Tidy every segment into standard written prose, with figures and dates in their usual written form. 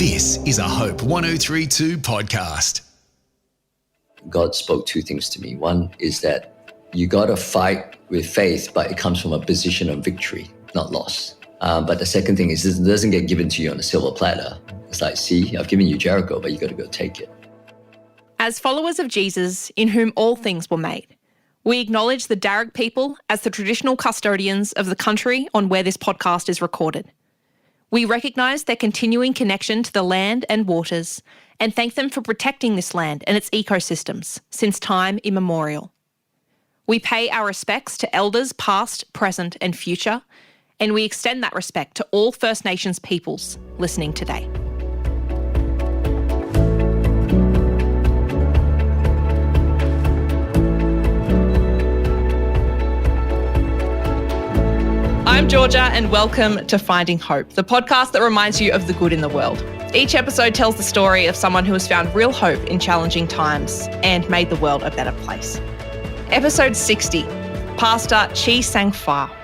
This is a Hope 1032 podcast. God spoke two things to me. One is that you got to fight with faith, but it comes from a position of victory, not loss. But the second thing is it doesn't get given to you on a silver platter. It's like, see, I've given you Jericho, but you got to go take it. As followers of Jesus, in whom all things were made, we acknowledge the Darug people as the traditional custodians of the country on where this podcast is recorded. We recognise their continuing connection to the land and waters and thank them for protecting this land and its ecosystems since time immemorial. We pay our respects to elders past, present and future, and we extend that respect to all First Nations peoples listening today. I'm Georgia and welcome to Finding Hope, the podcast that reminds you of the good in the world. Each episode tells the story of someone who has found real hope in challenging times and made the world a better place. Episode 60, Pastor Chee Seng Fah.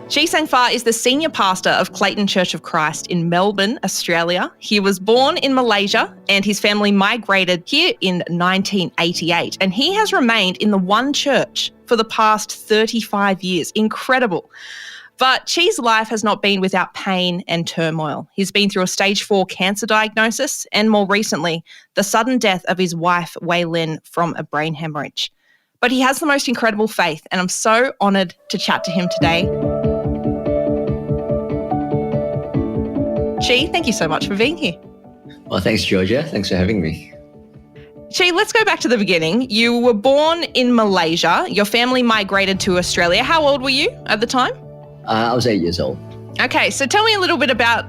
Chee Seng Fah is the senior pastor of Clayton Church of Christ in Melbourne, Australia. He was born in Malaysia and his family migrated here in 1988. And he has remained in the one church for the past 35 years. Incredible. But Chee's life has not been without pain and turmoil. He's been through a stage 4 cancer diagnosis and more recently, the sudden death of his wife, Wei Lyn, from a brain hemorrhage. But he has the most incredible faith and I'm so honoured to chat to him today. Chee, thank you so much for being here. Well, thanks, Georgia. Thanks for having me. Chee, let's go back to the beginning. You were born in Malaysia. Your family migrated to Australia. How old were you at the time? I was 8 years old. Okay, so tell me a little bit about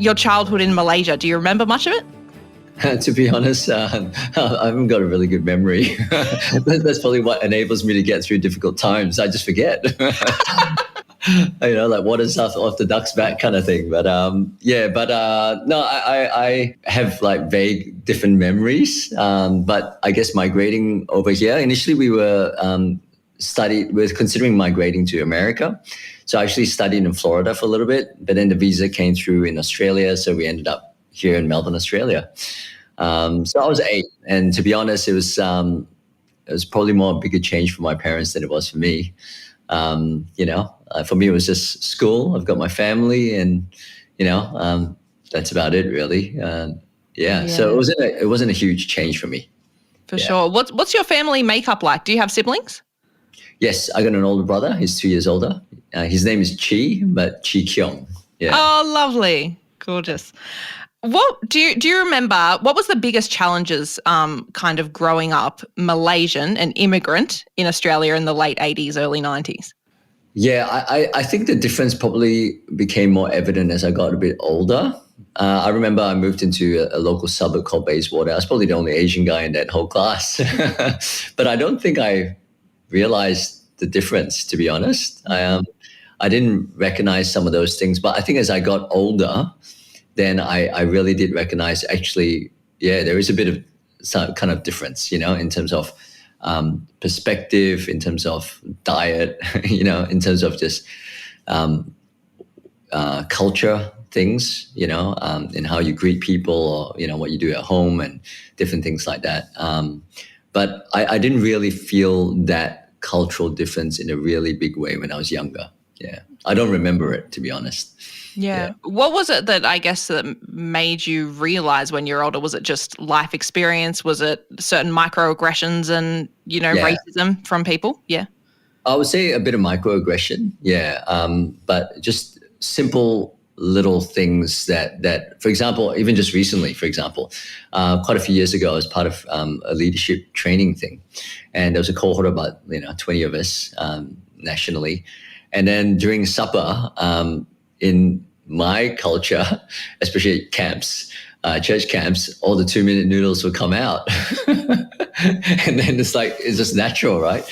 your childhood in Malaysia. Do you remember much of it? To be honest, I haven't got a really good memory. That's probably what enables me to get through difficult times. I just forget. Like water's off the duck's back kind of thing. But no, I have like vague different memories. But I guess migrating over here, initially we were considering migrating to America. So I actually studied in Florida for a little bit, but then the visa came through in Australia. So we ended up here in Melbourne, Australia. So I was 8. And to be honest, it was probably more a bigger change for my parents than it was for me. For me, it was just school. I've got my family and, that's about it really. So it wasn't a huge change for me. For sure. What's your family makeup like? Do you have siblings? Yes, I got an older brother. He's 2 years older. His name is Chee, but Chee Kyung. Yeah. Oh, lovely. Gorgeous. What do you remember, what was the biggest challenges kind of growing up Malaysian, an immigrant in Australia in the late 80s, early 90s? Yeah, I think the difference probably became more evident as I got a bit older. I remember I moved into a local suburb called Bayswater. I was probably the only Asian guy in that whole class. But I don't think I realized the difference, to be honest. I didn't recognize some of those things. But I think as I got older, then I really did recognize actually, there is a bit of some kind of difference, in terms of perspective, in terms of diet, in terms of just culture things, in how you greet people or, what you do at home and different things like that. But I didn't really feel that cultural difference in a really big way when I was younger. Yeah. I don't remember it, to be honest. Yeah. What was it that I guess that made you realize when you're older? Was it just life experience? Was it certain microaggressions and, racism from people? Yeah. I would say a bit of microaggression. Yeah. But just simple little things that, for example, even just recently, quite a few years ago, I was part of a leadership training thing. And there was a cohort of about, 20 of us nationally. And then during supper, in my culture, especially at camps, church camps, all the 2-minute noodles would come out. And then it's just natural, right?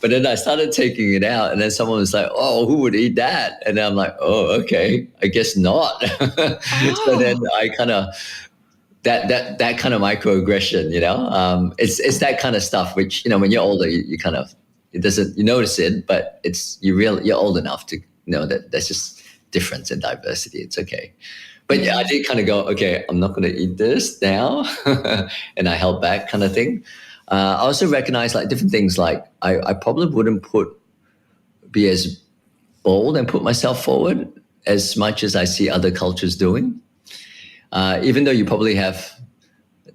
But then I started taking it out and then someone was like, oh, who would eat that? And I'm like, oh, okay, I guess not. So then that kind of microaggression, it's that kind of stuff which, when you're older, you kind of, you notice it, but you're old enough to know that that's just difference and diversity. It's okay. But yeah, I did kind of go, okay, I'm not going to eat this now. And I held back kind of thing. I also recognize like different things, like I probably wouldn't be as bold and put myself forward as much as I see other cultures doing. Even though you probably have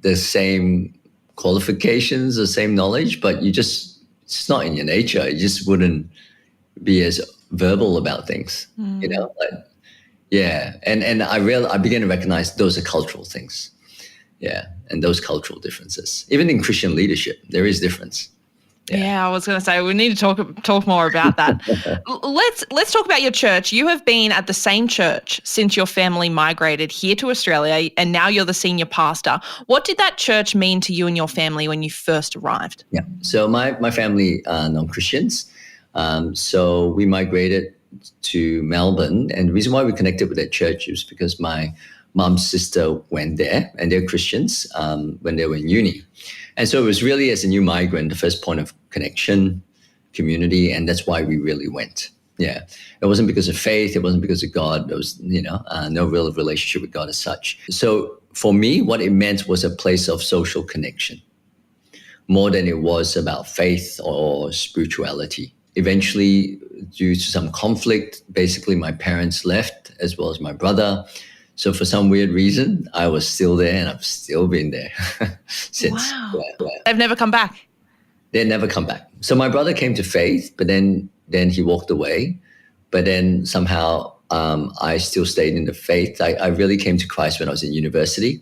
the same qualifications, the same knowledge, but it's not in your nature. You just wouldn't be as verbal about things, Yeah, and I began to recognize those are cultural things. Yeah, and those cultural differences. Even in Christian leadership, there is difference. Yeah, I was going to say we need to talk more about that. Let's talk about your church. You have been at the same church since your family migrated here to Australia, and now you're the senior pastor. What did that church mean to you and your family when you first arrived? Yeah, so my family are non-Christians, so we migrated to Melbourne, and the reason why we connected with that church is because my mom's sister went there, and they're Christians when they were in uni. And so it was really, as a new migrant, the first point of connection, community, and that's why we really went. Yeah, it wasn't because of faith, it wasn't because of God. There was, no real relationship with God as such. So for me, what it meant was a place of social connection, more than it was about faith or spirituality. Eventually, due to some conflict, basically my parents left, as well as my brother. So for some weird reason, I was still there, and I've still been there since. Wow. Yeah. They've never come back? They never come back. So my brother came to faith, but then he walked away. But then somehow I still stayed in the faith. I really came to Christ when I was in university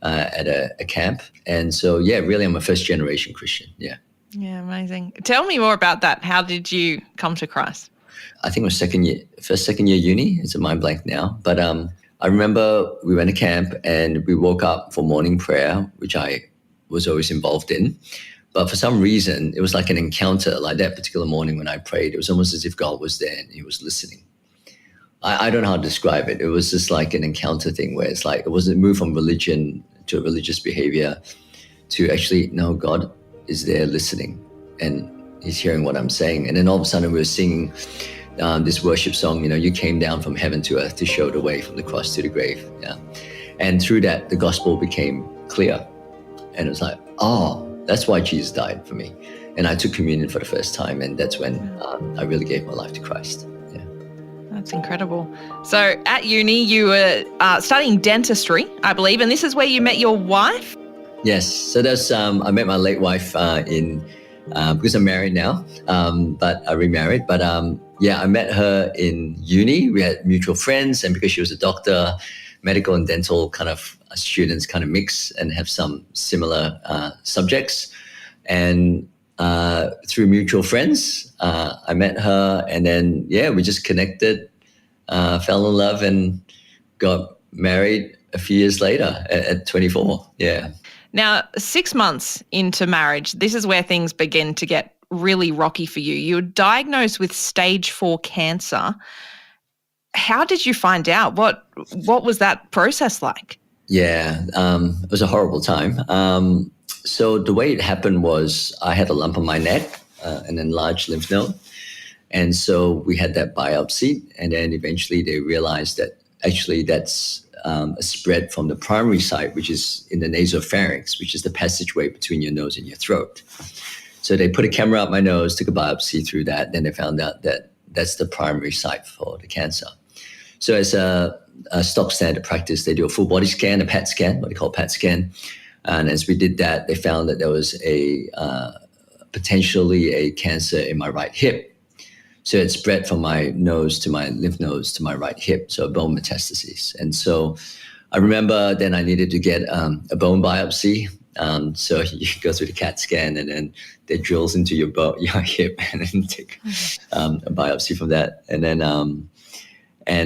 at a camp. And so, yeah, really I'm a first generation Christian. Yeah. Yeah, amazing. Tell me more about that. How did you come to Christ? I think it was second year uni. It's a mind blank now. But I remember we went to camp and we woke up for morning prayer, which I was always involved in. But for some reason, it was like an encounter. Like that particular morning when I prayed, it was almost as if God was there and he was listening. I don't know how to describe it. It was just like an encounter thing where it's like, it wasn't moved from religion to religious behavior to actually, no, God is there listening and he's hearing what I'm saying. And then all of a sudden we were singing this worship song, you came down from heaven to earth to show the way from the cross to the grave. Yeah. And through that, the gospel became clear. And it was like, oh, that's why Jesus died for me. And I took communion for the first time. And that's when I really gave my life to Christ. Yeah. That's incredible. So at uni, you were studying dentistry, I believe. And this is where you met your wife? Yes. So that's, I met my late wife because I'm married now, but I remarried. But I met her in uni. We had mutual friends, and because she was a doctor, medical and dental kind of students kind of mix and have some similar subjects. And through mutual friends, I met her, and then, we just connected, fell in love, and got married a few years later at 24. Yeah. Now, 6 months into marriage, this is where things begin to get really rocky for you. You were diagnosed with stage 4 cancer. How did you find out? What was that process like? Yeah, it was a horrible time. So the way it happened was I had a lump on my neck, an enlarged lymph node. And so we had that biopsy, and then eventually they realized that actually that's a spread from the primary site, which is in the nasopharynx, which is the passageway between your nose and your throat. So they put a camera up my nose, took a biopsy through that, then they found out that that's the primary site for the cancer. So as a stock standard practice, they do a full body scan, a PET scan, what they call PET scan. And as we did that, they found that there was potentially a cancer in my right hip. So it spread from my nose to my lymph nodes to my right hip, so bone metastases. And so I remember then I needed to get a bone biopsy. So you go through the CAT scan, and then they drills into your hip, and then take a biopsy from that. And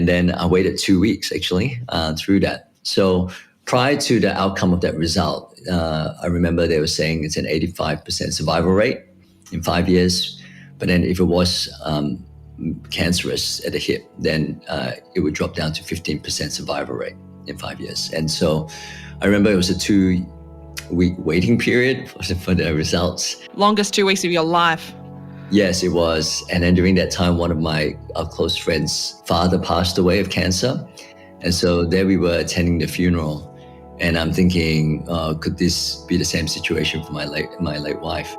then I waited 2 weeks actually through that. So prior to the outcome of that result, I remember they were saying it's an 85% survival rate in 5 years. But then if it was cancerous at the hip, then it would drop down to 15% survival rate. in 5 years. And so I remember it was a 2-week waiting period for the results. Longest 2 weeks of your life. Yes, it was. And then during that time, one of my close friends' father passed away of cancer. And so there we were attending the funeral. And I'm thinking, could this be the same situation for my late wife?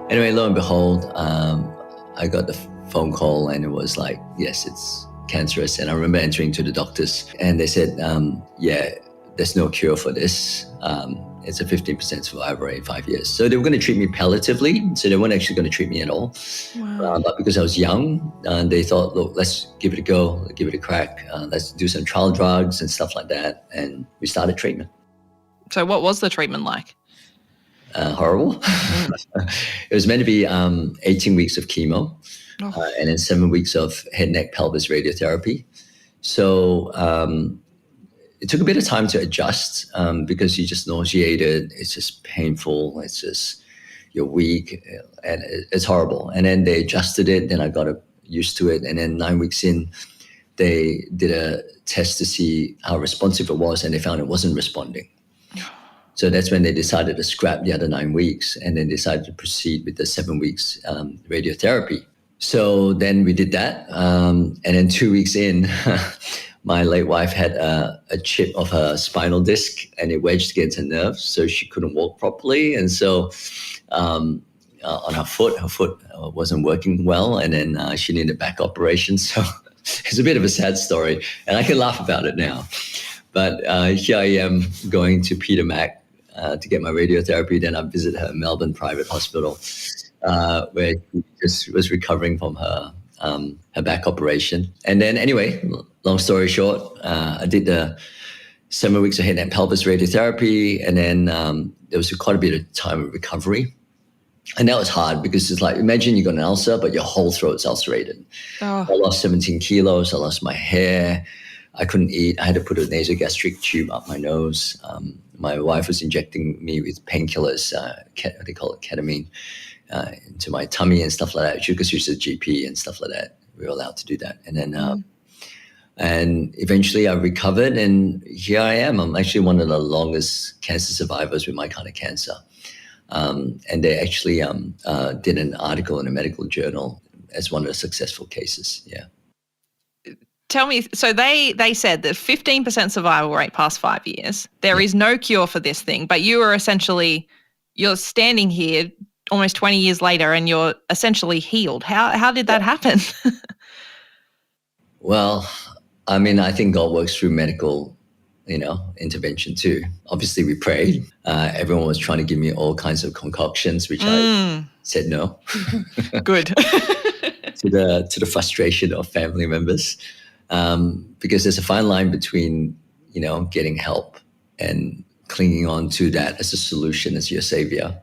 Anyway, lo and behold, I got the phone call and it was like, yes, it's cancerous. And I remember entering to the doctors and they said, yeah, there's no cure for this. It's a 15% survival rate in 5 years. So they were going to treat me palliatively. So they weren't actually going to treat me at all. Wow. But because I was young, they thought, look, let's give it a go, give it a crack. Let's do some trial drugs and stuff like that. And we started treatment. So what was the treatment like? Horrible. It was meant to be 18 weeks of chemo and then 7 weeks of head, neck, pelvis radiotherapy. So it took a bit of time to adjust because you're just nauseated. It's just painful. It's just, you're weak and it's horrible. And then they adjusted it. Then I got used to it. And then 9 weeks in, they did a test to see how responsive it was and they found it wasn't responding. So that's when they decided to scrap the other 9 weeks and then decided to proceed with the 7 weeks radiotherapy. So then we did that. And then 2 weeks in, my late wife had a chip of her spinal disc and it wedged against her nerves, so she couldn't walk properly. And so on her foot wasn't working well, and then she needed a back operation. So it's a bit of a sad story, and I can laugh about it now. But here I am going to Peter Mac to get my radiotherapy. Then I visit her Melbourne private hospital where she just was recovering from her back operation. And then anyway, long story short, I did the 7 weeks of head and pelvis radiotherapy. And then there was quite a bit of time of recovery. And that was hard because it's like, imagine you got an ulcer, but your whole throat's ulcerated. I lost 17 kilos. I lost my hair. I couldn't eat. I had to put a nasogastric tube up my nose. My wife was injecting me with painkillers, they call it ketamine, into my tummy and stuff like that. Because she was a GP and stuff like that. We were allowed to do that. And then, and eventually I recovered, and here I am. I'm actually one of the longest cancer survivors with my kind of cancer. And they actually did an article in a medical journal as one of the successful cases. Yeah. Tell me, so they said that 15% survival rate past 5 years. There is no cure for this thing, but you're standing here almost 20 years later and you're essentially healed. How did that happen? Well, I mean, I think God works through medical, intervention too. Obviously, we prayed. Everyone was trying to give me all kinds of concoctions, which I said no. Good. to the frustration of family members. Because there's a fine line between, getting help and clinging on to that as a solution, as your savior.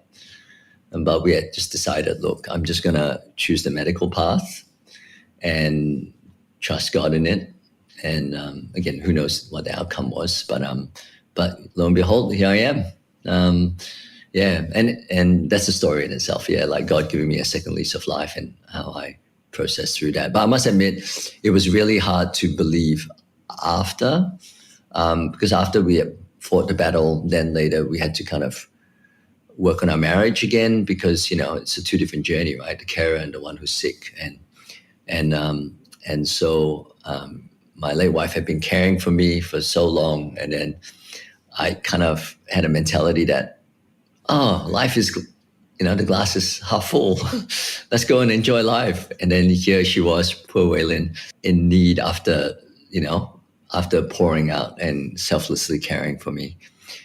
But we had just decided, look, I'm just going to choose the medical path and trust God in it. And again, who knows what the outcome was, but lo and behold, here I am. And that's the story in itself. Yeah, like God giving me a second lease of life and how I process through that. But I must admit, it was really hard to believe after, because after we had fought the battle, then later we had to kind of work on our marriage again, because it's a two different journey, right? The carer and the one who's sick, and so my late wife had been caring for me for so long, and then I kind of had a mentality that, life is, the glass is half full. Let's go and enjoy life. And then here she was, poor Wei Lyn, in need after pouring out and selflessly caring for me.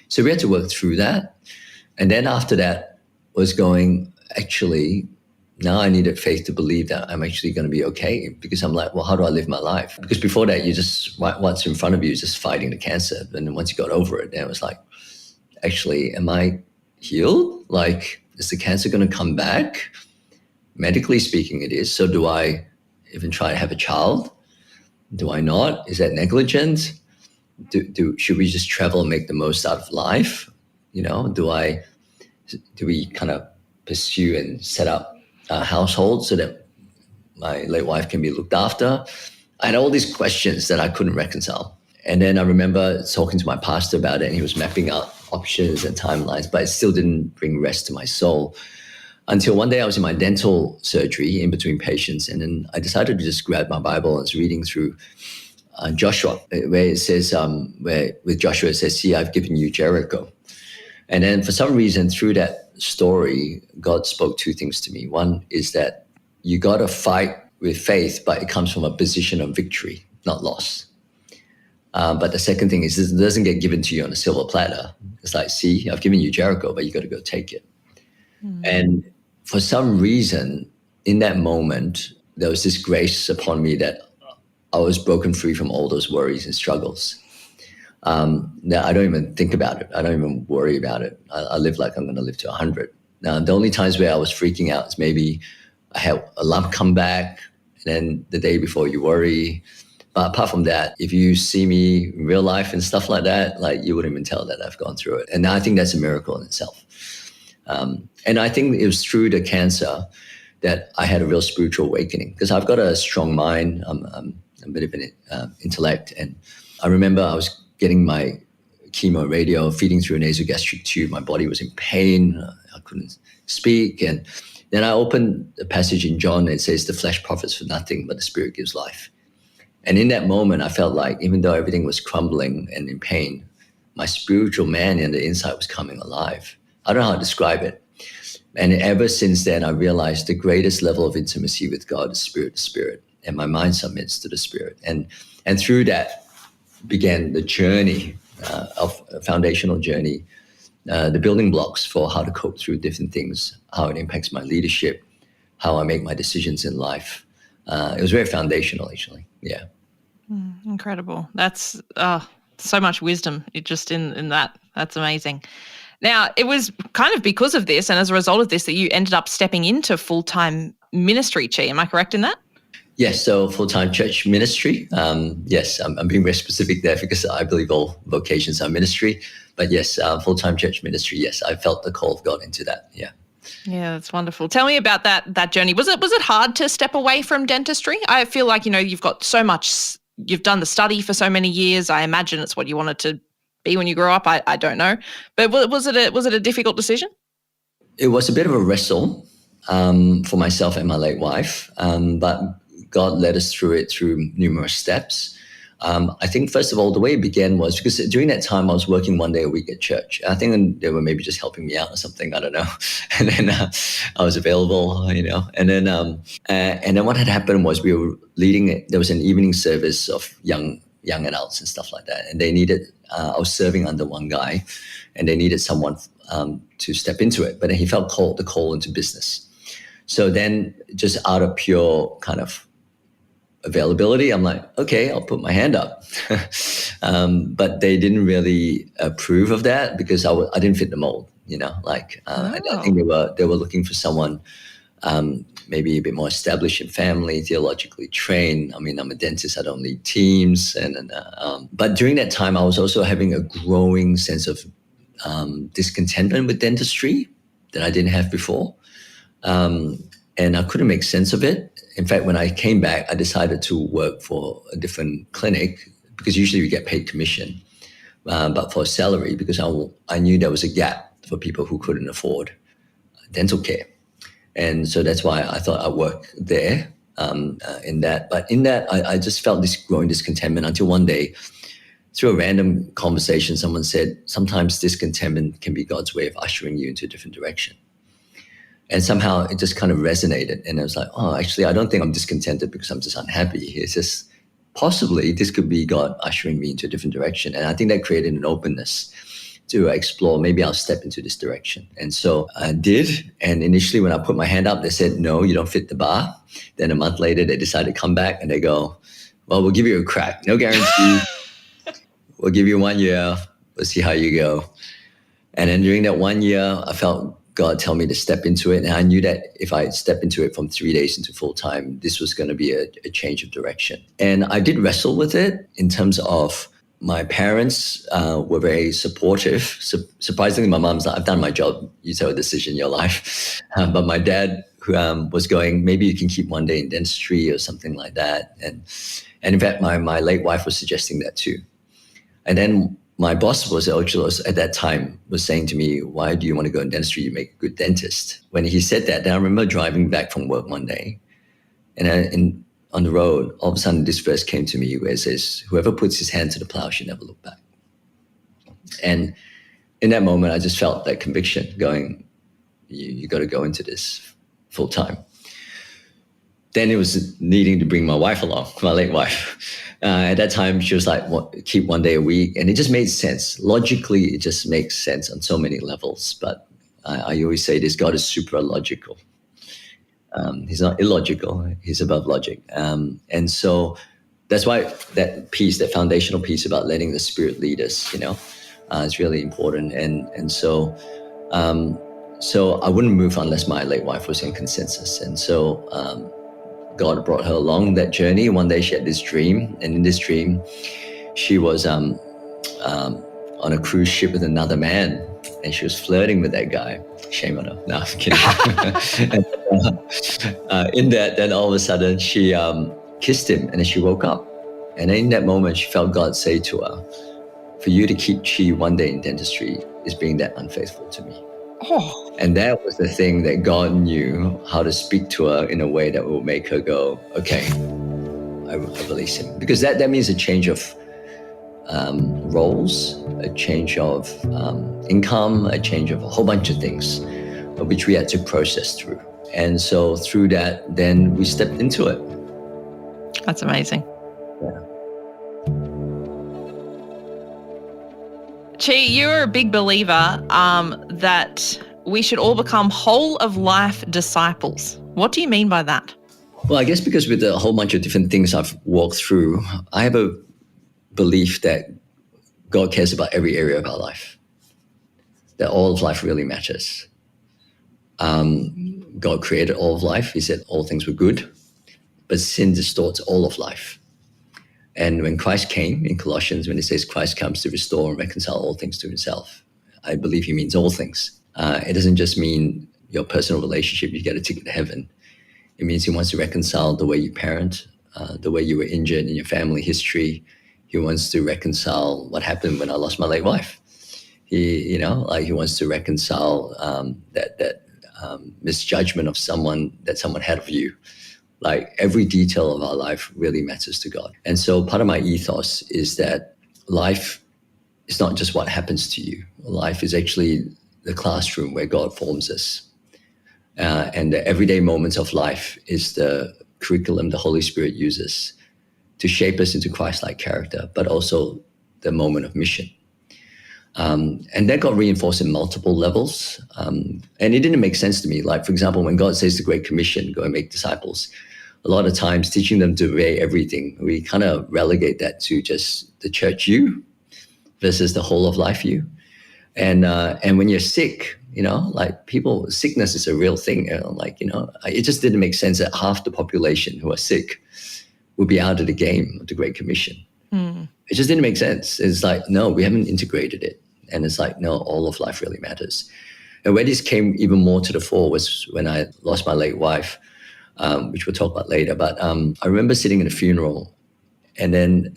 So we had to work through that. And then after that was going, actually, now I needed faith to believe that I'm actually going to be okay, because I'm like, well, how do I live my life? Because before that, you just, what's in front of you is just fighting the cancer. And then once you got over it, then it was like, actually, am I healed? Like, is the cancer going to come back? Medically speaking, it is. So do I even try to have a child? Do I not? Is that negligent? Should we just travel and make the most out of life? Do we kind of pursue and set up a household so that my late wife can be looked after. I had all these questions that I couldn't reconcile. And then I remember talking to my pastor about it, and he was mapping out options and timelines, but it still didn't bring rest to my soul. Until one day I was in my dental surgery in between patients, and then I decided to just grab my Bible and was reading through Joshua, where it says, where with Joshua it says, "See, I've given you Jericho." And then for some reason through that story, God spoke two things to me. One is that you got to fight with faith, but it comes from a position of victory, not loss. But the second thing is it doesn't get given to you on a silver platter. It's like, see, I've given you Jericho, but you got to go take it. And for some reason, in that moment, there was this grace upon me that I was broken free from all those worries and struggles. Now, I don't even think about it. I don't even worry about it. I live like I'm going to live to 100. Now, the only times where I was freaking out is maybe I had a lump come back, and then the day before you worry. But apart from that, if you see me in real life and stuff like that, like you wouldn't even tell that I've gone through it. And I think that's a miracle in itself. And I think it was through the cancer that I had a real spiritual awakening, because I've got a strong mind. I'm a bit of an intellect. And I remember I was getting my chemo radio, feeding through a nasogastric tube. My body was in pain. I couldn't speak. And then I opened a passage in John that says, "The flesh profits for nothing, but the spirit gives life." And in that moment, I felt like even though everything was crumbling and in pain, my spiritual man in the inside was coming alive. I don't know how to describe it. And ever since then, I realized the greatest level of intimacy with God is spirit to spirit, and my mind submits to the spirit. And through that began the journey, of a foundational journey, the building blocks for how to cope through different things, how it impacts my leadership, how I make my decisions in life. It was very foundational, actually. Yeah. Incredible. That's so much wisdom just in that. That's amazing. Now, it was kind of because of this and as a result of this that you ended up stepping into full-time ministry, Chee. Am I correct in that? Yes, so full-time church ministry. Yes, I'm being very specific there because I believe all vocations are ministry. But yes, full-time church ministry, yes, I felt the call of God into that, yeah. Yeah, that's wonderful. Tell me about that journey. Was it hard to step away from dentistry? I feel like, you've got so much, you've done the study for so many years. I imagine it's what you wanted to be when you grow up. I don't know. But was it a difficult decision? It was a bit of a wrestle for myself and my late wife, but God led us through it through numerous steps. I think, first of all, the way it began was because during that time I was working one day a week at church. I think they were maybe just helping me out or something. I don't know. And then I was available, And then what had happened was we were leading. There was an evening service of young adults and stuff like that, and they needed. I was serving under one guy, and they needed someone to step into it. But then he felt the call into business. So then, just out of pure kind of availability, I'm like, okay, I'll put my hand up. But they didn't really approve of that because I didn't fit the mold, I think they were looking for someone maybe a bit more established in family, theologically trained. I mean, I'm a dentist, I don't lead teams. But during that time, I was also having a growing sense of discontentment with dentistry that I didn't have before. And I couldn't make sense of it. In fact, when I came back, I decided to work for a different clinic because usually we get paid commission, but for salary, because I knew there was a gap for people who couldn't afford dental care. And so that's why I thought I'd work there in that. But in that, I just felt this growing discontentment until one day, through a random conversation, someone said, sometimes discontentment can be God's way of ushering you into a different direction. And somehow it just kind of resonated. And I was like, oh, actually, I don't think I'm discontented because I'm just unhappy. It's just possibly this could be God ushering me into a different direction. And I think that created an openness to explore, maybe I'll step into this direction. And so I did. And initially when I put my hand up, they said, no, you don't fit the bar. Then a month later, they decided to come back and they go, well, we'll give you a crack. No guarantee. We'll give you 1 year. We'll see how you go. And then during that 1 year, I felt God tell me to step into it. And I knew that if I step into it from 3 days into full time, this was going to be a change of direction. And I did wrestle with it in terms of my parents were very supportive. Surprisingly, my mom's like, I've done my job. You tell a decision in your life. But my dad who was going, maybe you can keep one day in dentistry or something like that. And in fact, my late wife was suggesting that too. And then my boss was at that time was saying to me, why do you want to go in dentistry? You make a good dentist. When he said that, then I remember driving back from work one day, and on the road, all of a sudden this verse came to me where it says, whoever puts his hand to the plow should never look back. And in that moment, I just felt that conviction going, you got to go into this full time. Then it was needing to bring my wife along, my late wife. At that time, she was like, keep one day a week. And it just made sense. Logically, it just makes sense on so many levels. But I always say this, God is super logical. He's not illogical. He's above logic. And so that's why that piece, that foundational piece about letting the Spirit lead us, is really important. And so I wouldn't move unless my late wife was in consensus. And so God brought her along that journey. One day she had this dream, and in this dream, she was on a cruise ship with another man, and she was flirting with that guy. Shame on her. No, I'm kidding. In that, then all of a sudden she kissed him, and then she woke up. And in that moment, she felt God say to her, for you to keep Chee one day in dentistry is being that unfaithful to me. Oh. And that was the thing that God knew how to speak to her in a way that will make her go, okay, I release him. Because that means a change of roles, a change of income, a change of a whole bunch of things, which we had to process through. And so through that, then we stepped into it. That's amazing. Yeah. Chee, you're a big believer that we should all become whole of life disciples. What do you mean by that? Well, I guess because with a whole bunch of different things I've walked through, I have a belief that God cares about every area of our life, that all of life really matters. God created all of life. He said all things were good, but sin distorts all of life. And when Christ came in Colossians, when it says Christ comes to restore and reconcile all things to himself, I believe he means all things. It doesn't just mean your personal relationship, you get a ticket to heaven. It means he wants to reconcile the way you parent, the way you were injured in your family history. He wants to reconcile what happened when I lost my late wife. He wants to reconcile that misjudgment of someone that someone had of you. Like every detail of our life really matters to God. And so part of my ethos is that life is not just what happens to you. Life is actually the classroom where God forms us. And the everyday moments of life is the curriculum the Holy Spirit uses to shape us into Christ-like character, but also the moment of mission. And that got reinforced in multiple levels. And it didn't make sense to me. Like, for example, when God says the Great Commission, go and make disciples, a lot of times teaching them to obey everything, we kind of relegate that to just the church you versus the whole of life you. And when you're sick, sickness is a real thing. It just didn't make sense that half the population who are sick would be out of the game of the Great Commission. It just didn't make sense. It's like, no, we haven't integrated it. And it's like, no, all of life really matters. And where this came even more to the fore was when I lost my late wife, which we'll talk about later. But I remember sitting in a funeral, and then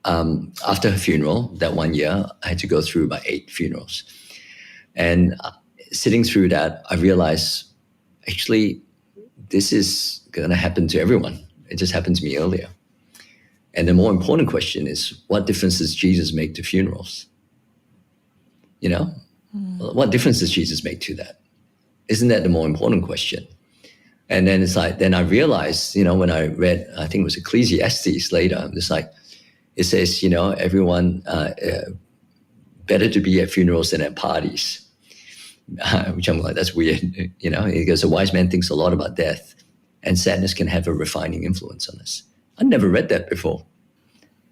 after her funeral, that 1 year, I had to go through about 8 funerals. And sitting through that, I realized, actually, this is going to happen to everyone. It just happened to me earlier. And the more important question is, what difference does Jesus make to funerals? What difference does Jesus make to that? Isn't that the more important question? And then it's like, then I realized, when I read, I think it was Ecclesiastes later, it's like, it says, everyone, better to be at funerals than at parties, which I'm like, that's weird. It goes, a wise man thinks a lot about death, and sadness can have a refining influence on us. I'd never read that before.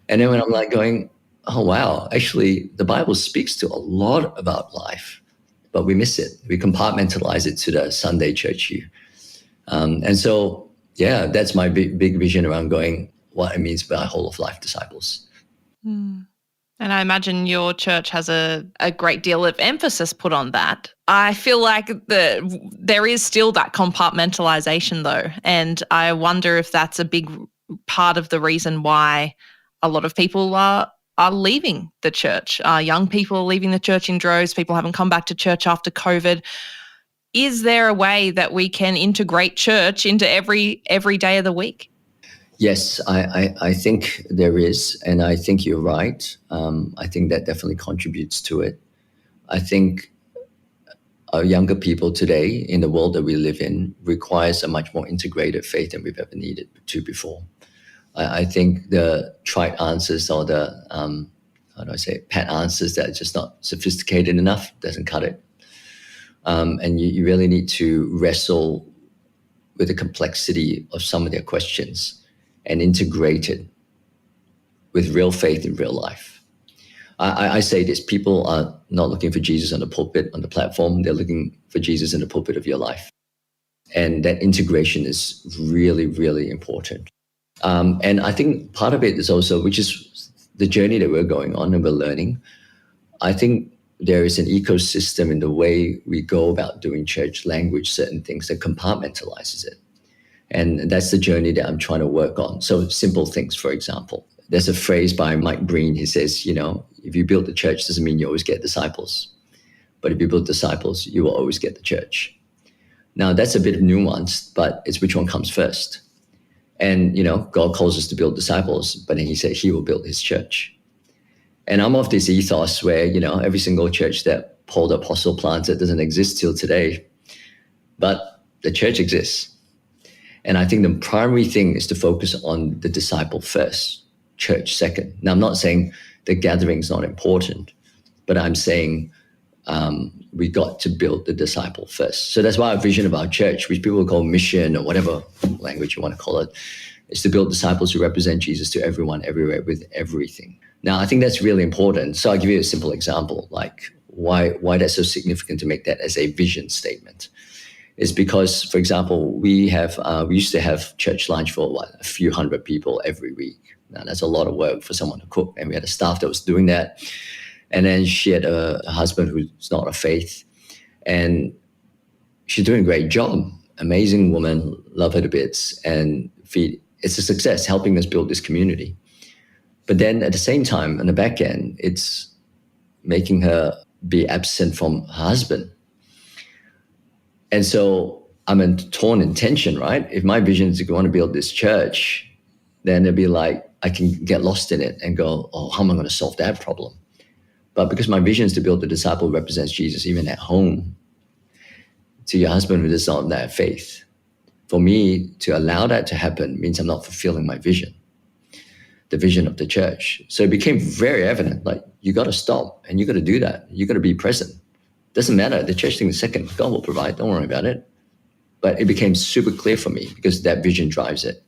And then when I'm like going, oh, wow, actually, the Bible speaks to a lot about life, but we miss it. We compartmentalize it to the Sunday church you. And so, yeah, that's my big vision around going, what it means by whole of life disciples. And I imagine your church has a great deal of emphasis put on that. I feel like there is still that compartmentalization though. And I wonder if that's a big part of the reason why a lot of people are leaving the church. Young people are leaving the church in droves. People haven't come back to church after COVID. Is there a way that we can integrate church into every day of the week? Yes, I think there is, and I think you're right. I think that definitely contributes to it. I think our younger people today in the world that we live in requires a much more integrated faith than we've ever needed to before. I think the trite answers or the, pat answers that are just not sophisticated enough doesn't cut it. And you really need to wrestle with the complexity of some of their questions and integrate it with real faith in real life. I say this, people are not looking for Jesus on the pulpit, on the platform. They're looking for Jesus in the pulpit of your life. And that integration is really, really important. And I think part of it is also, which is the journey that we're going on and we're learning. I think there is an ecosystem in the way we go about doing church language, certain things that compartmentalizes it. And that's the journey that I'm trying to work on. So simple things, for example, there's a phrase by Mike Breen. He says, if you build the church, doesn't mean you always get disciples. But if you build disciples, you will always get the church. Now, that's a bit nuanced, but it's which one comes first. And, God calls us to build disciples, but then he said he will build his church. And I'm of this ethos where, every single church that Paul the Apostle planted doesn't exist till today, but the church exists. And I think the primary thing is to focus on the disciple first, church second. Now, I'm not saying the gathering is not important, but I'm saying we got to build the disciple first. So that's why our vision of our church, which people call mission or whatever language you want to call it, is to build disciples who represent Jesus to everyone, everywhere, with everything. Now, I think that's really important. So I'll give you a simple example, like why that's so significant to make that as a vision statement. Is because, for example, we used to have church lunch for a few hundred people every week. Now, that's a lot of work for someone to cook. And we had a staff that was doing that. And then she had a husband who's not of faith. And she's doing a great job. Amazing woman, love her to bits. And it's a success, helping us build this community. But then at the same time, on the back end, it's making her be absent from her husband. And so I'm in torn in tension, right? If my vision is to want to build this church, then it'd be like, I can get lost in it and go, oh, how am I going to solve that problem? But because my vision is to build a disciple who represents Jesus, even at home, to your husband who does not have faith, for me to allow that to happen means I'm not fulfilling my vision, the vision of the church. So it became very evident, like, you got to stop and you got to do that. You got to be present. Doesn't matter. The church thing is second. God will provide. Don't worry about it. But it became super clear for me because that vision drives it.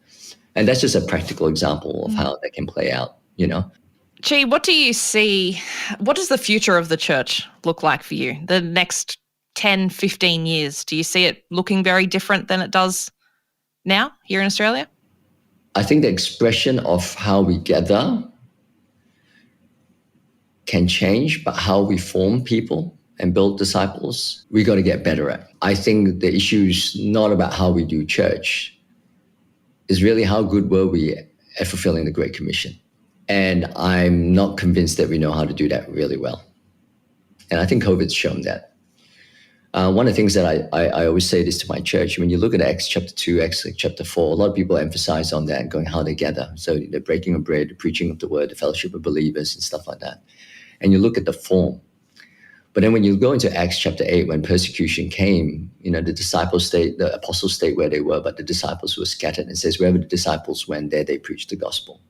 And that's just a practical example of how that can play out, Chee, what do you see? What does the future of the church look like for you? The next 10, 15 years, do you see it looking very different than it does now here in Australia? I think the expression of how we gather can change, but how we form people and build disciples, we got to get better at. I think the issue is not about how we do church. It's really how good were we at fulfilling the Great Commission. And I'm not convinced that we know how to do that really well. And I think COVID's shown that. One of the things that I always say this to my church, when you look at Acts chapter 2, Acts chapter 4, a lot of people emphasize on that, going how they gather. So the breaking of bread, the preaching of the word, the fellowship of believers and stuff like that. And you look at the form. But then when you go into Acts chapter 8, when persecution came, the disciples stayed, the apostles stayed where they were, but the disciples were scattered. It says, wherever the disciples went, there they preached the gospel.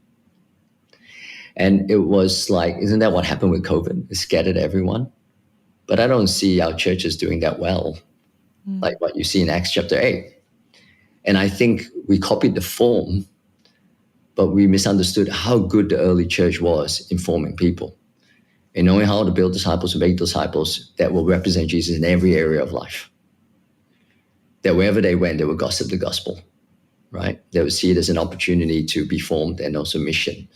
And it was like, isn't that what happened with COVID? It scattered everyone. But I don't see our churches doing that well, like what you see in Acts chapter 8. And I think we copied the form, but we misunderstood how good the early church was in forming people. And knowing how to build disciples and make disciples that will represent Jesus in every area of life. That wherever they went, they would gossip the gospel, right? They would see it as an opportunity to be formed and also mission.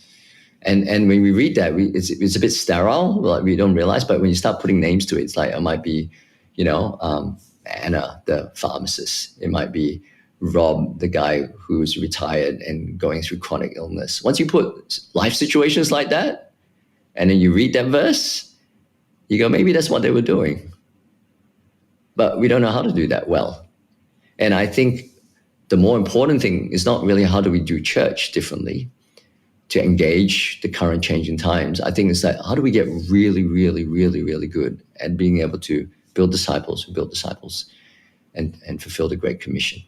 And when we read that, it's a bit sterile. Like we don't realize, but when you start putting names to it, it's like it might be, Anna, the pharmacist. It might be Rob, the guy who's retired and going through chronic illness. Once you put life situations like that, and then you read that verse, you go, maybe that's what they were doing. But we don't know how to do that well. And I think the more important thing is not really how do we do church differently to engage the current changing times. I think it's that how do we get really, really, really, really good at being able to build disciples and fulfill the Great Commission.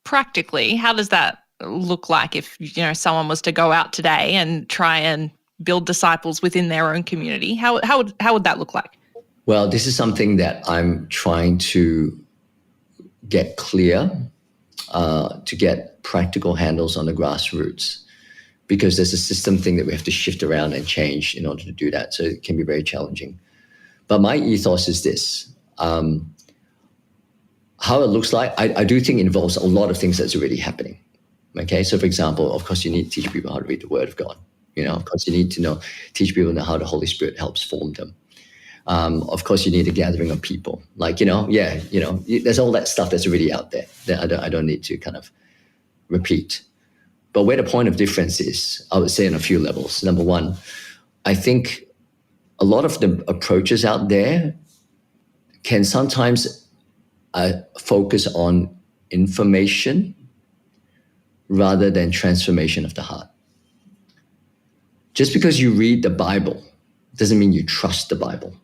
Practically, how does that look like if someone was to go out today and try and build disciples within their own community? How would that look like? Well, this is something that I'm trying to get clear, to get practical handles on the grassroots, because there's a system thing that we have to shift around and change in order to do that. So it can be very challenging. But my ethos is this. How it looks like, I do think it involves a lot of things that's already happening. Okay, so for example, of course, you need to teach people how to read the Word of God. Of course, you need to teach people how the Holy Spirit helps form them. Of course, you need a gathering of people. There's all that stuff that's already out there that I don't need to kind of repeat. But where the point of difference is, I would say on a few levels. Number one, I think a lot of the approaches out there can sometimes focus on information rather than transformation of the heart. Just because you read the Bible doesn't mean you trust the Bible.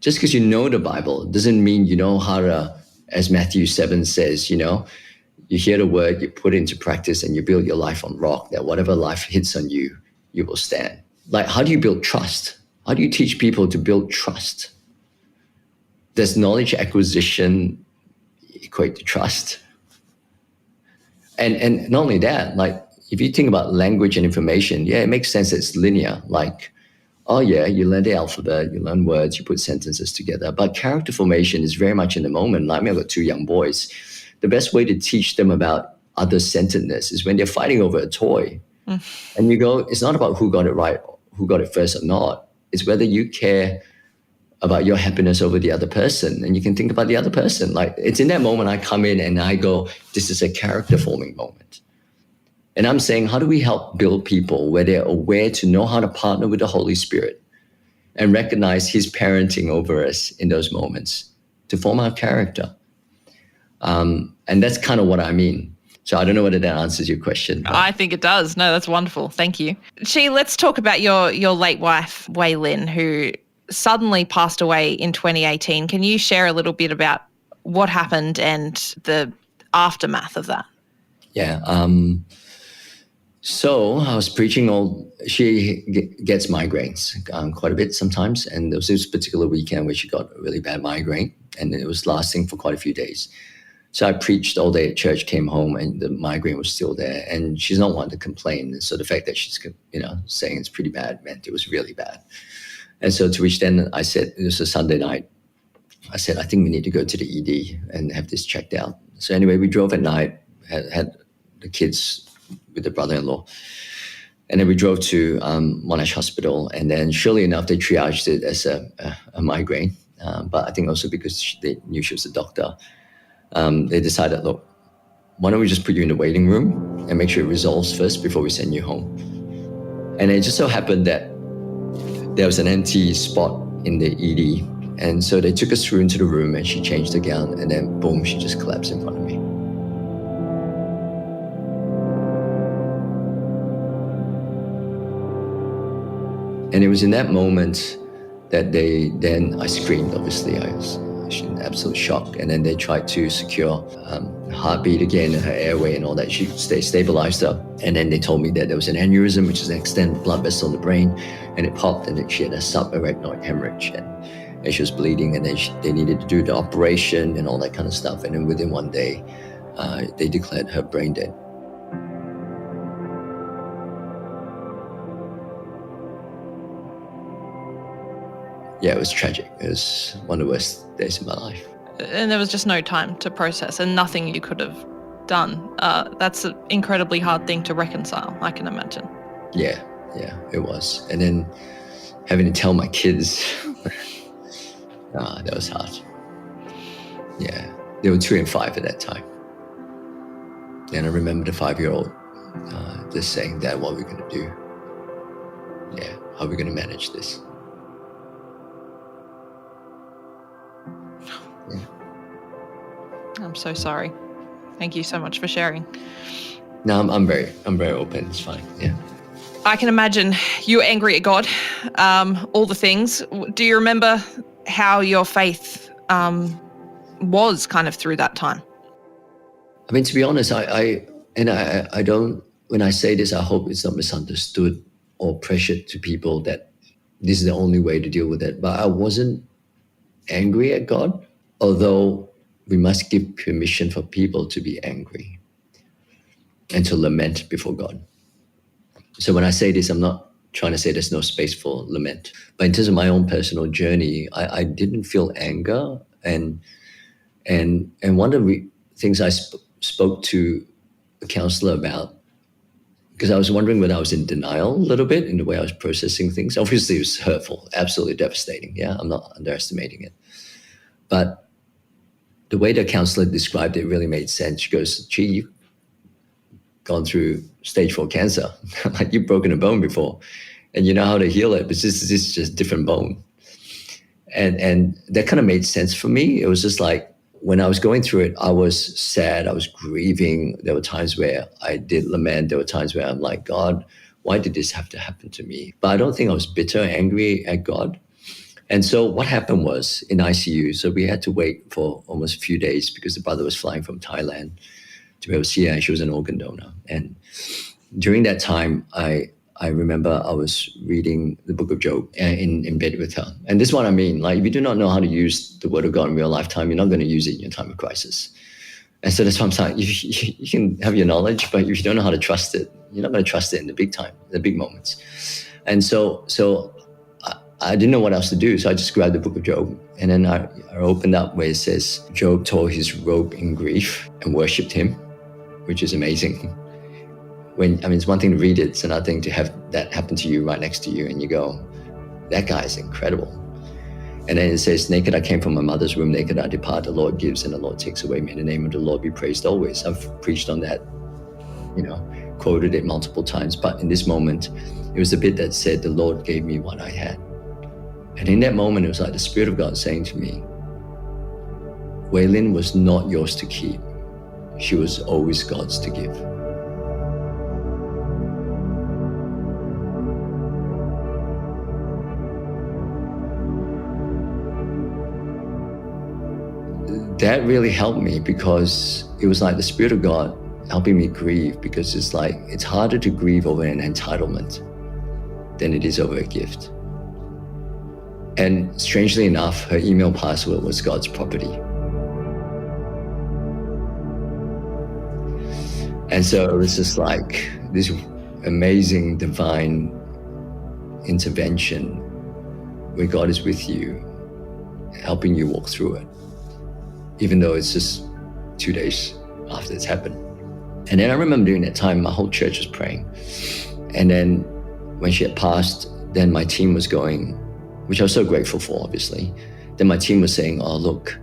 Just because you know the Bible doesn't mean you know how to, as Matthew 7 says, you hear the word, you put it into practice, and you build your life on rock, that whatever life hits on you, you will stand. Like, how do you build trust? How do you teach people to build trust? Does knowledge acquisition equate to trust? And not only that, like, if you think about language and information, it makes sense that it's linear. Like, you learn the alphabet, you learn words, you put sentences together. But character formation is very much in the moment. Like, I've got 2 young boys. The best way to teach them about other-centeredness is when they're fighting over a toy. And you go, it's not about who got it right, who got it first or not. It's whether you care about your happiness over the other person, and you can think about the other person. Like, it's in that moment I come in and I go, this is a character-forming moment. And I'm saying, how do we help build people where they're aware to know how to partner with the Holy Spirit and recognize his parenting over us in those moments to form our character? And that's kind of what I mean. So I don't know whether that answers your question. I think it does. No, that's wonderful. Thank you. Chee, let's talk about your late wife, Wei Lyn, who suddenly passed away in 2018. Can you share a little bit about what happened and the aftermath of that? Yeah. So I was preaching she gets migraines quite a bit sometimes. And there was this particular weekend where she got a really bad migraine, and it was lasting for quite a few days. So I preached all day at church, came home, and the migraine was still there. And she's not one to complain. So the fact that she's, saying it's pretty bad meant it was really bad. And so to which then I said, it was a Sunday night, I said, I think we need to go to the ED and have this checked out. So anyway, we drove at night, had the kids with the brother-in-law. And then we drove to Monash Hospital. And then surely enough, they triaged it as a migraine. But I think also because they knew she was a doctor, they decided, look, why don't we just put you in the waiting room and make sure it resolves first before we send you home. And it just so happened that there was an empty spot in the ED. And so they took us through into the room, and she changed the gown, and then boom, she just collapsed in front of me. And it was in that moment that I screamed, obviously. I was in absolute shock. And then they tried to secure heartbeat again in her airway and all that. They stabilized her. And then they told me that there was an aneurysm, which is an extended blood vessel in the brain, and it popped, and she had a subarachnoid hemorrhage. And she was bleeding, and then they needed to do the operation and all that kind of stuff. And then within one day, they declared her brain dead. Yeah, it was tragic. It was one of the worst days of my life. And there was just no time to process, and nothing you could have done. That's an incredibly hard thing to reconcile, I can imagine. Yeah, it was. And then having to tell my kids, that was hard. Yeah, they were 2 and 5 at that time. And I remember the 5-year-old just saying, "Dad, what are we going to do? Yeah, how are we going to manage this?" Yeah. I'm so sorry. Thank you so much for sharing. No, I'm very open. It's fine. Yeah. I can imagine you were angry at God, all the things. Do you remember how your faith was kind of through that time? I mean, to be honest, I don't, when I say this, I hope it's not misunderstood or pressured to people that this is the only way to deal with it. But I wasn't angry at God, although we must give permission for people to be angry and to lament before God. So when I say this, I'm not trying to say there's no space for lament. But in terms of my own personal journey, I didn't feel anger. And one of the things I spoke to a counselor about, because I was wondering whether I was in denial a little bit in the way I was processing things. Obviously, it was hurtful, absolutely devastating. Yeah, I'm not underestimating it. But the way the counselor described it really made sense. She goes, "Chee, you've gone through stage 4 cancer. Like, you've broken a bone before and you know how to heal it, but this is just different bone." And that kind of made sense for me. It was just like, when I was going through it, I was sad, I was grieving. There were times where I did lament. There were times where I'm like, "God, why did this have to happen to me?" But I don't think I was bitter, angry at God. And so what happened was, in ICU, so we had to wait for almost a few days because the brother was flying from Thailand to be able to see her, and she was an organ donor. And during that time, I remember I was reading the book of Job in bed with her. And this is what I mean. Like, if you do not know how to use the word of God in real lifetime, you're not going to use it in your time of crisis. And so that's what I'm saying. You can have your knowledge, but if you don't know how to trust it, you're not going to trust it in the big time, the big moments. And so I didn't know what else to do. So I just grabbed the book of Job. And then I opened up where it says, Job tore his robe in grief and worshipped him, which is amazing. It's one thing to read it, it's another thing to have that happen to you right next to you, and you go, "That guy is incredible." And then it says, "Naked I came from my mother's womb, naked I depart. The Lord gives and the Lord takes away. May the name of the Lord be praised always." I've preached on that, quoted it multiple times. But in this moment, it was the bit that said, "The Lord gave me what I had." And in that moment, it was like the Spirit of God saying to me, Wei Lyn was not yours to keep. She was always God's to give. That really helped me, because it was like the Spirit of God helping me grieve, because it's like, it's harder to grieve over an entitlement than it is over a gift. And strangely enough, her email password was God's property. And so it was just like this amazing divine intervention where God is with you, helping you walk through it, even though it's just 2 days after it's happened. And then I remember during that time, my whole church was praying. And then when she had passed, then my team was going, which I was so grateful for, obviously. Then my team was saying, "Oh, look,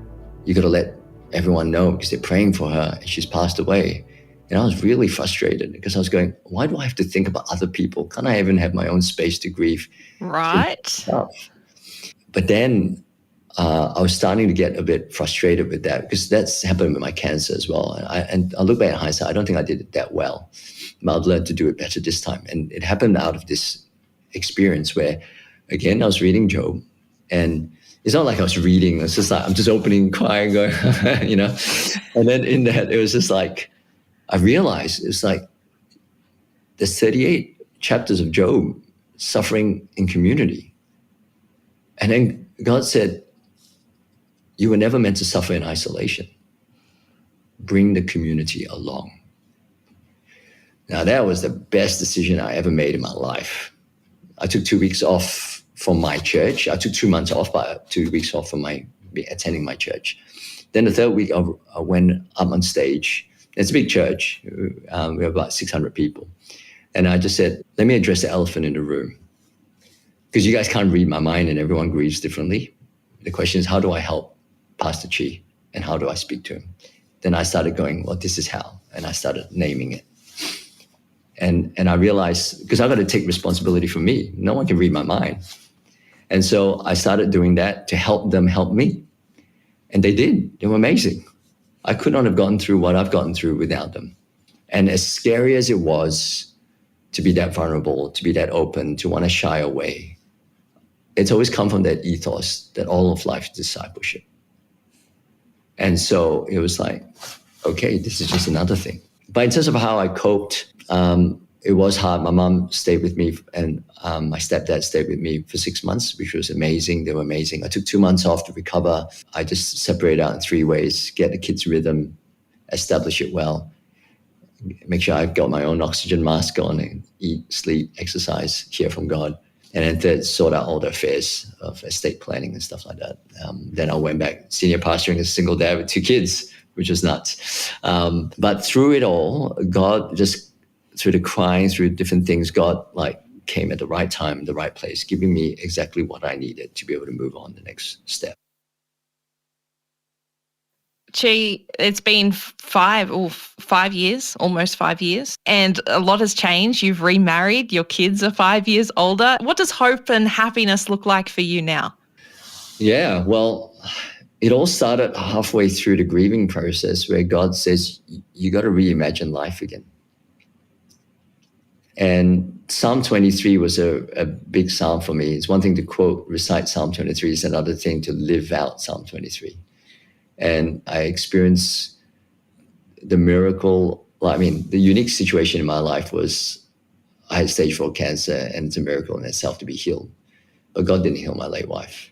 you got to let everyone know because they're praying for her and she's passed away." And I was really frustrated because I was going, why do I have to think about other people? Can't I even have my own space to grieve? Right. But then I was starting to get a bit frustrated with that, because that's happened with my cancer as well. And I look back in hindsight, I don't think I did it that well. But I've learned to do it better this time. And it happened out of this experience where, again, I was reading Job, and it's not like I was reading, it's just like I'm just opening, crying, going, And then in that, it was just like, I realized it's like there's 38 chapters of Job suffering in community. And then God said, you were never meant to suffer in isolation. Bring the community along. Now, that was the best decision I ever made in my life. I took 2 weeks off from my church. I took 2 months off, but 2 weeks off from attending my church. Then the third week, I went up on stage It's a big church. We have about 600 people. And I just said, let me address the elephant in the room. Because you guys can't read my mind and everyone grieves differently. The question is, how do I help Pastor Chee? And how do I speak to him? Then I started going, well, this is how. And I started naming it. And I realized, because I got to take responsibility for me. No one can read my mind. And so I started doing that to help them help me. And they did. They were amazing. I could not have gotten through what I've gotten through without them. And as scary as it was to be that vulnerable, to be that open, to want to shy away, it's always come from that ethos that all of life is discipleship. And so it was like, okay, this is just another thing. But in terms of how I coped, it was hard. My mom stayed with me and my stepdad stayed with me for 6 months, which was amazing. They were amazing. I took 2 months off to recover. I just separated out in 3 ways: get the kids' rhythm, establish it well, make sure I've got my own oxygen mask on, and eat, sleep, exercise, hear from God. And then third, sort out all the affairs of estate planning and stuff like that. Then I went back senior pastoring as a single dad with 2 kids, which was nuts. But through it all, God just, through the crying, through different things, God came at the right time, the right place, giving me exactly what I needed to be able to move on the next step. Chee, it's been 5 years, almost 5 years, and a lot has changed. You've remarried, your kids are 5 years older. What does hope and happiness look like for you now? Yeah, well, it all started halfway through the grieving process where God says, you got to reimagine life again. And Psalm 23 was a big psalm for me. It's one thing to quote, recite Psalm 23. It's another thing to live out Psalm 23. And I experienced the miracle. Well, I mean, the unique situation in my life was I had stage 4 cancer, and it's a miracle in itself to be healed. But God didn't heal my late wife.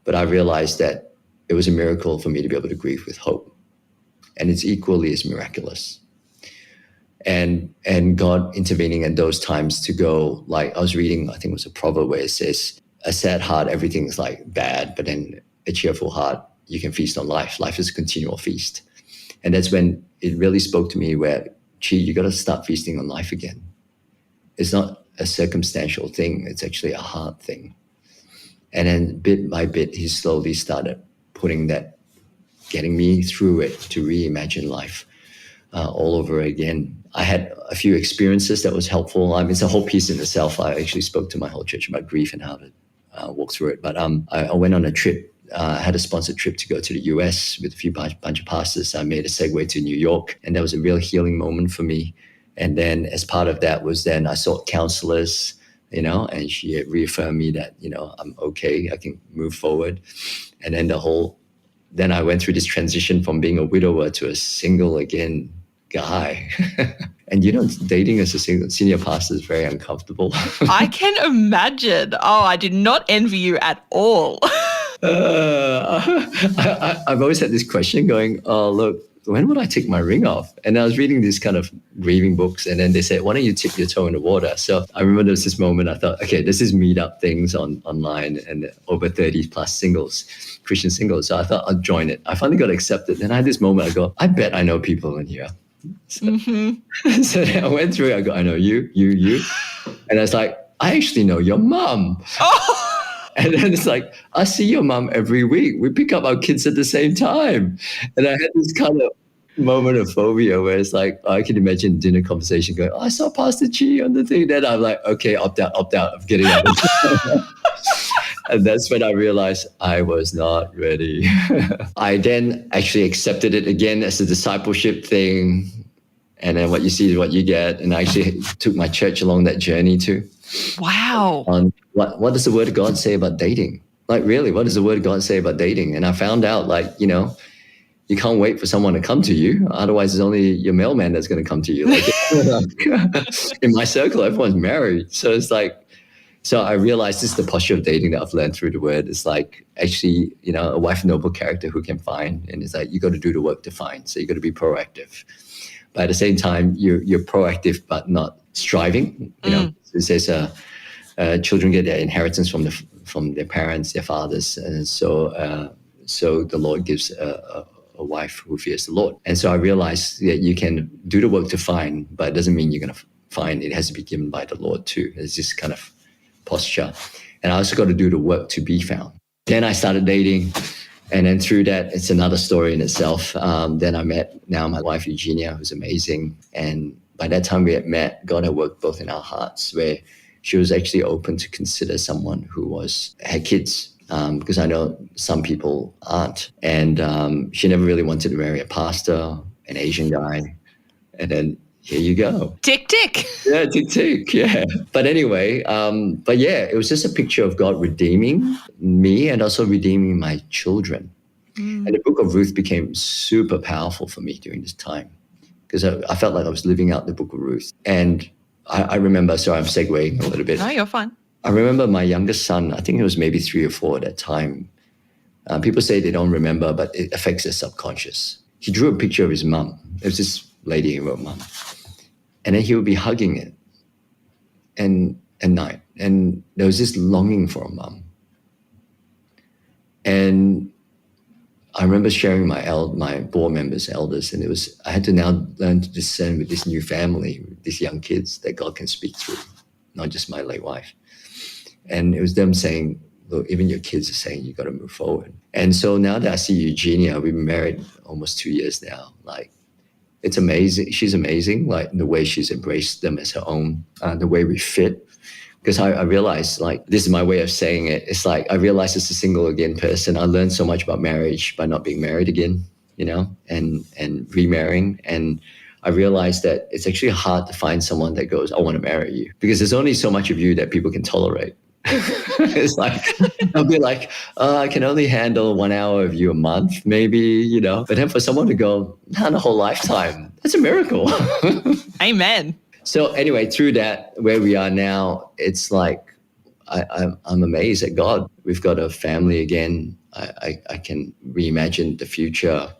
But I realized that it was a miracle for me to be able to grieve with hope. And it's equally as miraculous. And God intervening in those times to go, like I was reading, I think it was a proverb where it says, a sad heart, everything is like bad, but then a cheerful heart, you can feast on life. Life is a continual feast. And that's when it really spoke to me where, Chee, you got to start feasting on life again. It's not a circumstantial thing. It's actually a heart thing. And then bit by bit, he slowly started putting that, getting me through it to reimagine life all over again. I had a few experiences that was helpful. I mean, it's a whole piece in itself. I actually spoke to my whole church about grief and how to walk through it. But I went on a trip. I had a sponsored trip to go to the US with a few bunch of pastors. I made a segue to New York, and that was a real healing moment for me. And then as part of that was then I sought counselors, and she reaffirmed me that, I'm okay, I can move forward. And then then I went through this transition from being a widower to a single again guy. And dating as a senior pastor is very uncomfortable. I can imagine. Oh, I did not envy you at all. I've always had this question going, oh, look, when would I take my ring off? And I was reading these kind of grieving books, and then they said, why don't you tip your toe in the water? So I remember there was this moment I thought, okay, this is meetup things online and over 30 plus singles, Christian singles. So I thought I'd join it. I finally got accepted. And I had this moment, I go, I bet I know people in here. So, so then I went through it. I go, I know you. And I was like, I actually know your mom. Oh. And then it's like, I see your mom every week. We pick up our kids at the same time. And I had this kind of moment of phobia where it's like, I can imagine dinner conversation going, I saw Pastor Chee on the thing. Then I'm like, okay, opt out of getting out. And that's when I realized I was not ready. I then actually accepted it again as a discipleship thing. And then what you see is what you get. And I actually took my church along that journey too. Wow. On what does the Word of God say about dating? Like, really, what does the Word of God say about dating? And I found out, you can't wait for someone to come to you. Otherwise, it's only your mailman that's going to come to you. Like, in my circle, everyone's married. So it's like, so I realized this is the posture of dating that I've learned through the Word. It's like, actually, a wife of noble character who can find. And it's like, you got to do the work to find. So you got to be proactive. But at the same time, you're proactive, but not striving. It says children get their inheritance from their parents, their fathers, and so the Lord gives a a wife who fears the Lord. And so I realized that you can do the work to find, but it doesn't mean you're going to find. It has to be given by the Lord too. It's this kind of posture. And I also got to do the work to be found. Then I started dating. And then through that, it's another story in itself. Then I met now my wife, Eugenia, who's amazing. And by that time we had met, God had worked both in our hearts, where she was actually open to consider someone who had kids. Because I know some people aren't. And she never really wanted to marry a pastor, an Asian guy. And then here you go. Tick, tick. Yeah, tick, tick. Yeah. But anyway, it was just a picture of God redeeming me and also redeeming my children. And the book of Ruth became super powerful for me during this time because I felt like I was living out the book of Ruth. And I remember, sorry, I'm segueing a little bit. No, you're fine. I remember my youngest son, I think he was maybe 3 or 4 at that time. People say they don't remember, but it affects their subconscious. He drew a picture of his mum. It was this lady who wrote mum. And then he would be hugging it at night. And there was this longing for a mum. And I remember sharing my board members, elders, and I had to now learn to discern with this new family, with these young kids, that God can speak through, not just my late wife. And it was them saying, look, even your kids are saying you got to move forward. And so now that I see Eugenia, we've been married almost 2 years now. Like, it's amazing. She's amazing, like the way she's embraced them as her own, the way we fit. Because I realized, like, this is my way of saying it. It's like, I realized as a single again person, I learned so much about marriage by not being married again, and remarrying. And I realized that it's actually hard to find someone that goes, I want to marry you. Because there's only so much of you that people can tolerate. It's like, I'll be like, I can only handle 1 hour of you a month, maybe, But then for someone to go, not a whole lifetime, that's a miracle. Amen. So anyway, through that, where we are now, it's like, I'm amazed at God. We've got a family again. I can reimagine the future.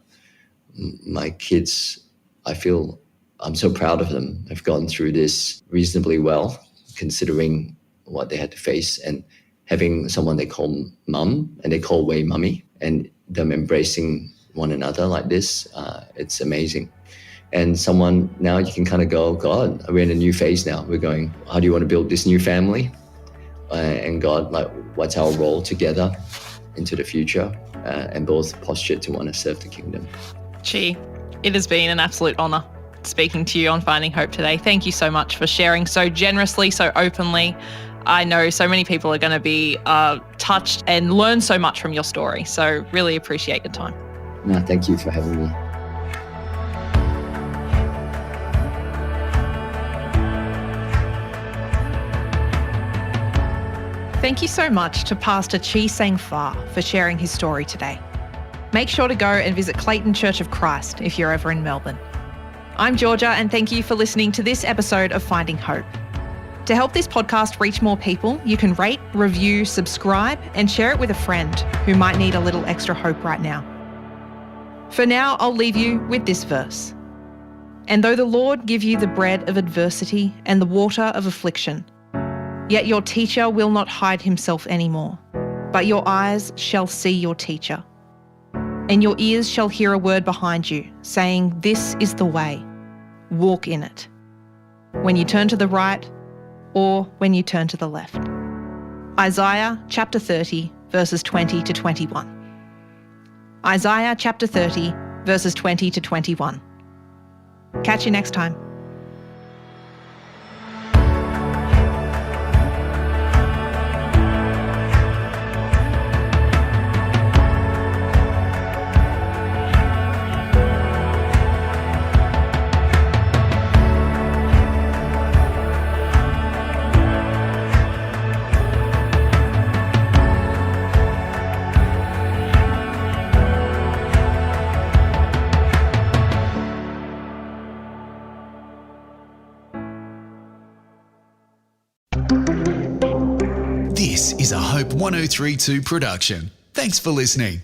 My kids, I feel I'm so proud of them. They've gone through this reasonably well, considering what they had to face, and having someone they call mum and they call Wei mummy, and them embracing one another like this, it's amazing. And someone, now you can kind of go, God, we're in a new phase now. We're going, how do you want to build this new family? And God, like, what's our role together into the future? And both postured to want to serve the kingdom. Chee, it has been an absolute honour speaking to you on Finding Hope today. Thank you so much for sharing so generously, so openly. I know so many people are going to be touched and learn so much from your story. So really appreciate your time. No, thank you for having me. Thank you so much to Pastor Chee Seng Fah for sharing his story today. Make sure to go and visit Clayton Church of Christ if you're ever in Melbourne. I'm Georgia, and thank you for listening to this episode of Finding Hope. To help this podcast reach more people, you can rate, review, subscribe, and share it with a friend who might need a little extra hope right now. For now, I'll leave you with this verse. And though the Lord give you the bread of adversity and the water of affliction, yet your teacher will not hide himself anymore, but your eyes shall see your teacher. And your ears shall hear a word behind you, saying, this is the way, walk in it. When you turn to the right, or when you turn to the left. Isaiah chapter 30, verses 20 to 21. Isaiah chapter 30, verses 20 to 21. Catch you next time. This is a Hope 1032 production. Thanks for listening.